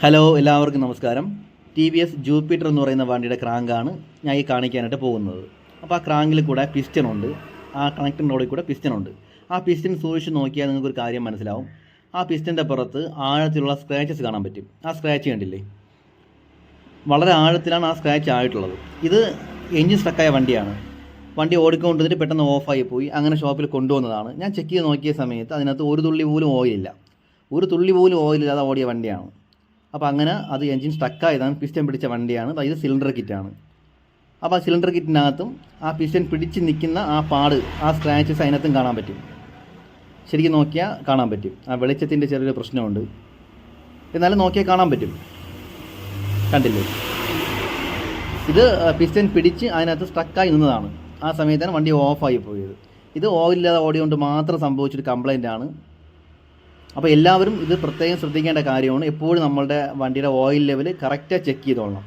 Hello, എല്ലാവർക്കും നമസ്കാരം. T V S Jupiter എന്ന് പറയുന്ന വണ്ടിയുടെ ക്രാങ്കാണ് ഞാൻ ഈ കാണിക്കാനായിട്ട് പോകുന്നത്. അപ്പോൾ ആ ക്രാങ്കിൽ കൂടെ പിസ്റ്റനുണ്ട്, ആ കണക്ടറിൻ്റെ റോഡിൽ കൂടെ പിസ്റ്റനുണ്ട്. ആ പിസ്റ്റൻ സൂക്ഷിച്ച് നോക്കിയാൽ നിങ്ങൾക്കൊരു കാര്യം മനസ്സിലാവും. ആ പിസ്റ്റൻ്റെ പുറത്ത് ആഴത്തിലുള്ള സ്ക്രാച്ചസ് കാണാൻ പറ്റും. ആ സ്ക്രാച്ച് കണ്ടില്ലേ, വളരെ ആഴത്തിലാണ് ആ സ്ക്രാച്ച് ആയിട്ടുള്ളത്. ഇത് എൻജിൻ സ്റ്റക്കായ വണ്ടിയാണ്. വണ്ടി ഓടിക്കൊണ്ടിട്ട് പെട്ടെന്ന് ഓഫായി പോയി. അങ്ങനെ ഷോപ്പിൽ കൊണ്ടുവന്നതാണ്. ഞാൻ ചെക്ക് ചെയ്ത് നോക്കിയ സമയത്ത് അതിനകത്ത് ഒരു തുള്ളി പോലും ഓയിലില്ലാതെ ഓടിയ വണ്ടിയാണ്. അപ്പോൾ അങ്ങനെ അത് എൻജിൻ സ്റ്റക്കായതാണ്, പിസ്റ്റൻ പിടിച്ച വണ്ടിയാണ്. ഇത് സിലിണ്ടർ കിറ്റാണ്. അപ്പോൾ ആ സിലിണ്ടർ കിറ്റിനകത്തും ആ പിസ്റ്റൻ പിടിച്ച് നിൽക്കുന്ന ആ പാട്, ആ സ്ക്രാച്ചസ് അതിനകത്തും കാണാൻ പറ്റും. ശരിക്കും നോക്കിയാൽ കാണാൻ പറ്റും. ആ വെളിച്ചത്തിൻ്റെ ചെറിയൊരു പ്രശ്നമുണ്ട്, എന്നാലും നോക്കിയാൽ കാണാൻ പറ്റും. കണ്ടില്ലേ, ഇത് പിസ്റ്റൻ പിടിച്ച് അതിനകത്ത് സ്റ്റക്കായി നിന്നതാണ്. ആ സമയത്താണ് വണ്ടി ഓഫായി പോയത്. ഇത് ഓയിലില്ലാതെ ഓടിയോണ്ട് മാത്രം സംഭവിച്ചൊരു കംപ്ലൈൻ്റ് ആണ്. അപ്പോൾ എല്ലാവരും ഇത് പ്രത്യേകം ശ്രദ്ധിക്കേണ്ട കാര്യമാണ്. എപ്പോഴും നമ്മളുടെ വണ്ടിയുടെ ഓയിൽ ലെവൽ കറക്റ്റായി ചെക്ക് ചെയ്തോളണം.